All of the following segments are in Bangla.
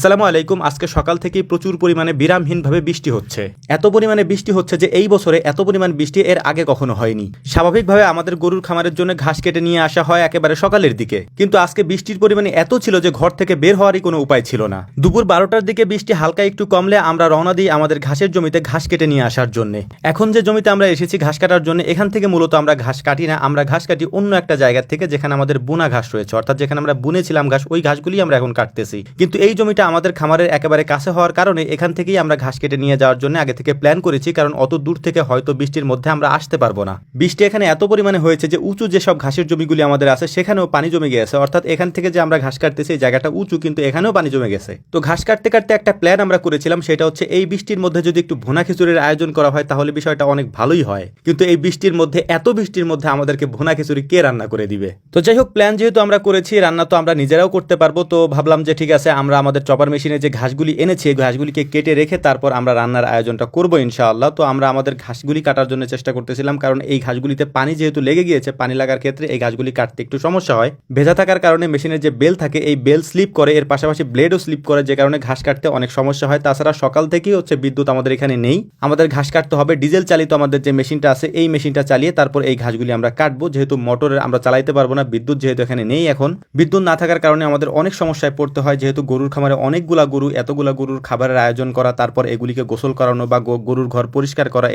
আসসালামু আলাইকুম। আজকে সকাল থেকেই প্রচুর পরিমাণে বিরামহীনভাবে বৃষ্টি হচ্ছে। এত পরিমাণে বৃষ্টি হচ্ছে যে এই বছরে এত পরিমাণ বৃষ্টি এর আগে কখনো হয়নি। স্বাভাবিকভাবে আমাদের গরুর খামারের জন্য ঘাস কেটে নিয়ে আসা হয় একেবারে সকালের দিকে, কিন্তু আজকে বৃষ্টির পরিমাণে এত ছিল যে ঘর থেকে বের হওয়ারই কোনো উপায় ছিল না। দুপুর 12টার দিকে বৃষ্টি হালকা একটু কমলে আমরা রওনা দিই আমাদের ঘাসের জমিতে ঘাস কেটে নিয়ে আসার জন্য। এখন যে জমিতে আমরা এসেছি ঘাস কাটার জন্য, এখান থেকে মূলত আমরা ঘাস কাটি না, আমরা ঘাস কাটি অন্য একটা জায়গা থেকে যেখানে আমাদের বুনা ঘাস রয়েছে, অর্থাৎ যেখানে আমরা বুনেছিলাম ঘাস, ওই ঘাসগুলি আমরা এখন কাটতেছি। কিন্তু এই জমিটা আমাদের খামারের একেবারে কাছে হওয়ার কারণে এখান থেকেই আমরা ঘাস কেটে নিয়ে যাওয়ার জন্য আগে থেকে প্ল্যান করেছি, কারণ অত দূর থেকে হয়তো বৃষ্টির মধ্যে আমরা আসতে পারবো না। বৃষ্টি এখানে এত পরিমাণে হয়েছে যে উঁচু যেসব ঘাসের জমিগুলি আমাদের আছে সেখানেও পানি জমে গেছে, অর্থাৎ এখান থেকে যে আমরা ঘাস কাটতেছি এই জায়গাটা উঁচু, কিন্তু এখানেও পানি জমে গেছে। তো ঘাস কাটতে কাটতে একটা প্ল্যান আমরা করেছিলাম, সেটা হচ্ছে এই বৃষ্টির মধ্যে যদি একটু ভুনা খিচুড়ির আয়োজন করা হয় তাহলে বিষয়টা অনেক ভালোই হয়। কিন্তু এই বৃষ্টির মধ্যে, এত বৃষ্টির মধ্যে আমাদেরকে ভুনা খিচুড়ি কে রান্না করে দিবে? তো যাই হোক, প্ল্যান যেহেতু আমরা করেছি, রান্না তো আমরা নিজেরাও করতে পারবো, তো ভাবলাম যে ঠিক আছে, আমরা আমাদের চপার মেশিনে যে ঘাসগুলি এনেছি এই ঘাসগুলিকে কেটে রেখে তারপর আমরা রান্নার আয়োজনটা করবো ইনশাআল্লাহ। তো আমরা আমাদের ঘাসগুলি কাটার জন্য চেষ্টা করতেছিলাম, কারণ এই ঘাসগুলিতে পানি যেহেতু লেগে গিয়েছে, পানি লাগার ক্ষেত্রে এই ঘাসগুলি কাটতে একটু সমস্যা হয়। ভেজা থাকার কারণে মেশিনের যে বেল থাকে এই বেল স্লিপ করে, এর পাশাপাশি ব্লেডও স্লিপ করে, যে কারণে ঘাস কাটতে অনেক সমস্যা হয়। তাছাড়া সকাল থেকেই হচ্ছে বিদ্যুৎ আমাদের এখানে নেই, আমাদের ঘাস কাটতে হবে ডিজেল চালিত আমাদের যে মেশিনটা আছে এই মেশিনটা চালিয়ে তারপর এই ঘাসগুলি আমরা কাটবো। যেহেতু মোটরের আমরা চালাইতে পারবো না, বিদ্যুৎ যেহেতু এখানে নেই, এখন বিদ্যুৎ না থাকার কারণে আমাদের অনেক সমস্যায় পড়তে হয়। যেহেতু গরুর খামারে অনেকগুলা গরু, এতগুলা গরুর খাবারের আয়োজন করা, তারপর এগুলিকে গোসল করানো বা গরুর ঘর পরিষ্কার করা,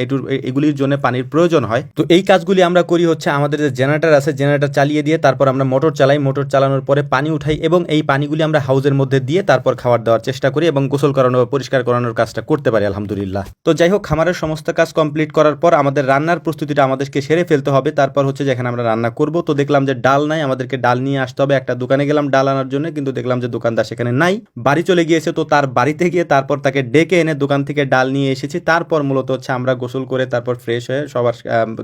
এগুলির জন্য পানির প্রয়োজন হয়। তো এই কাজগুলি আমরা করি হচ্ছে আমাদের যে জেনারেটর আছে, জেনারেটর চালিয়ে দিয়ে তারপর আমরা মোটর চালাই, মোটর চালানোর পরে পানি উঠাই এবং এই পানিগুলি আমরা হাউজের মধ্যে দিয়ে তারপর খাবার দেওয়ার চেষ্টা করি এবং গোসল করানো বা পরিষ্কার করানোর কাজটা করতে পারি আলহামদুলিল্লাহ। তো যাই হোক, খামারের সমস্ত কাজ কমপ্লিট করার পর আমাদের রান্নার প্রস্তুতিটা আমাদেরকে সেরে ফেলতে হবে। তারপর হচ্ছে যেখানে আমরা রান্না করব, তো দেখলাম যে ডাল নাই, আমাদেরকে ডাল নিয়ে আসতে হবে। একটা দোকানে গেলাম ডাল আনার জন্য, কিন্তু দেখলাম যে দোকানদার সেখানে নাই, বাড়ি চলে গিয়েছে। তো তার বাড়িতে গিয়ে তারপর তাকে ডেকে এনে দোকান থেকে ডাল নিয়ে এসেছি। তারপর মূলত হচ্ছে আমরা গোসল করে তারপর ফ্রেশ হয়ে সবার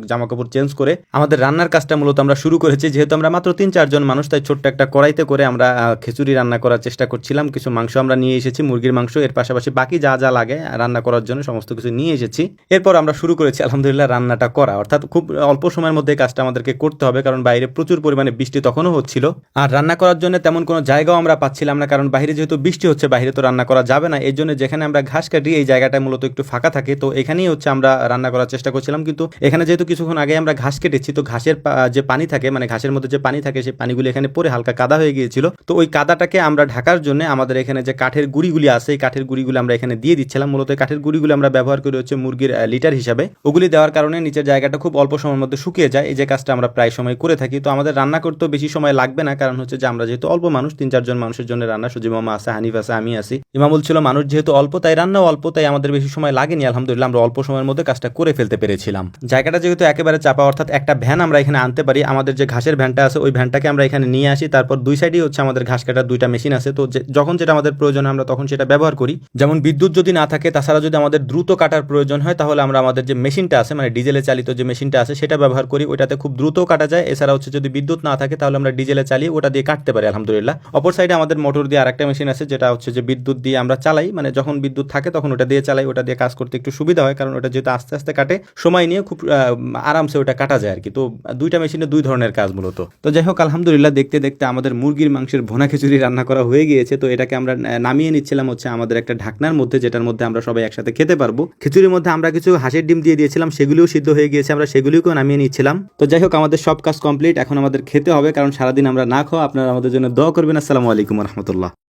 জামা কাপড় চেঞ্জ করে আমাদের রান্নার কাজটা মূলত আমরা শুরু করেছি। যেহেতু আমরা মাত্র 3-4 জন মানুষ, তাই ছোট্ট একটা কড়াইতে করে আমরা খিচুড়ি রান্না করার চেষ্টা করছিলাম। কিছু মাংস আমরা নিয়ে এসেছি, মুরগির মাংস, এর পাশাপাশি বাকি যা যা লাগে রান্না করার জন্য সমস্ত কিছু নিয়ে এসেছি। এরপর আমরা শুরু করেছি আলহামদুলিল্লাহ রান্নাটা করা, অর্থাৎ খুব অল্প সময়ের মধ্যে কাজটা আমাদেরকে করতে হবে, কারণ বাইরে প্রচুর পরিমাণে বৃষ্টি তখনও হচ্ছিল। আর রান্না করার জন্য তেমন কোনো জায়গাও আমরা পাচ্ছিলাম না, কারণ বাইরে যেহেতু বৃষ্টি হচ্ছে, বাইরে তো রান্না করা যাবে না। এর জন্য যেখানে আমরা ঘাস কাটি এই জায়গাটা মূলত একটু ফাঁকা থাকে, তো এখানেই হচ্ছে আমরা রান্না করার চেষ্টা করছিলাম। কিন্তু এখানে যেহেতু কিছুক্ষণ আগে আমরা ঘাস কেটেছি, তো ঘাসের যে পানি থাকে, মানে ঘাসের মধ্যে যে পানি থাকে, সেই পানিগুলি এখানে পরে হালকা কাদা হয়ে গিয়েছিল। তো ওই কাদাটাকে আমরা ঢাকার জন্য আমাদের এখানে যে কাঠের গুঁড়িগুলি আছে, এই কাঠের গুঁড়িগুলি আমরা এখানে দিয়ে দিচ্ছিলাম। মূলত কাঠের গুঁড়িগুলি আমরা ব্যবহার করি হচ্ছে মুরগির লিটার হিসাবে। ওগুলি দেওয়ার কারণে নিচের জায়গাটা খুব অল্প সময়ের মধ্যে শুকিয়ে যায়। এই যে কাজটা আমরা প্রায় সময় করে থাকি। তো আমাদের রান্না করতেও বেশি সময় লাগবে না, কারণ হচ্ছে যে আমরা যেহেতু অল্প মানুষ, 3-4 জন মানুষের জন্য রান্না, সুজি মামা আছে, হানিফ আছে, আমি আছি, ইমামুল ছিল। মানুষ যেহেতু অল্প তাই রান্নাও অল্প, তাই আমাদের বেশি সময় লাগেনি আলহামদুলিল্লাহ। আমরা অল্প সময়ের মধ্যে কাজটা করে ফেলতে পেরেছিলাম। জায়গাটা যেহেতু একেবারে চাপা, অর্থাৎ একটা ভ্যান আমরা এখানে আনতে পারি। আমাদের যে ঘাসের ভ্যানটা আছে ওই ভ্যানটাকে আমরা এখানে নিয়ে আসি। তারপর দুই সাইডেই হচ্ছে আমাদের ঘাস কাটার 2টা মেশিন আছে। তো যখন যেটা আমাদের প্রয়োজন হয় আমরা তখন সেটা ব্যবহার করি। যেমন বিদ্যুৎ যদি না থাকে, তাছাড়া যদি আমাদের দ্রুত কাটার প্রয়োজন হয়, তাহলে আমরা আমাদের যে মেশিনটা আছে, মানে ডিজেলে চালিত যে মেশিনটা আছে সেটা ব্যবহার করি। ওইটাতে খুব দ্রুত কাটা যায়। এছাড়া হচ্ছে যদি বিদ্যুৎ না থাকে তাহলে আমরা ডিজেলে চালিয়ে ওটা দিয়ে কাটতে পারি আলহামদুলিল্লাহ। অপর সাইডে আমাদের মোটর দিয়ে আরেকটা মেশিন আছে, যেটা হচ্ছে যে বিদ্যুৎ দিয়ে আমরা চালাই, মানে যখন বিদ্যুৎ থাকে তখন ওটা দিয়ে চালাই। ওটা দিয়ে কাজ করতে একটু সুবিধা হয়, কারণ ওটা যেহেতু আস্তে আস্তে কাটে, সময় নিয়ে খুব আরামসে ওটা কাটা যায় আর কি। তো 2টা মেশিনে 2 ধরনের কাজ মূলত। তো যাই হোক, আলহামদুলিল্লাহ দেখতে দেখতে আমাদের মুরগির মাংসের ভুনা খিচুড়ি রান্না করা হয়ে গিয়েছে। তো এটাকে আমরা নামিয়ে নিচ্ছিলাম হচ্ছে আমাদের একটা ঢাকনার মধ্যে, যেটার মধ্যে আমরা সবাই একসাথে খেতে পারবো। খিচুড়ির মধ্যে আমরা কিছু হাঁসের ডিম দিয়ে দিয়েছিলাম, সেগুলিও সিদ্ধ হয়ে গিয়েছে, আমরা সেগুলিকেও নামিয়ে নিচ্ছিলাম। তো যাই হোক, আমাদের সব কাজ কমপ্লিট, এখন আমাদের খেতে হবে, কারণ সারাদিন আমরা না খাওয়া। আপনারা আমাদের জন্য দোয়া করবেন। আসসালামু আলাইকুম রহমতুল্লাহ।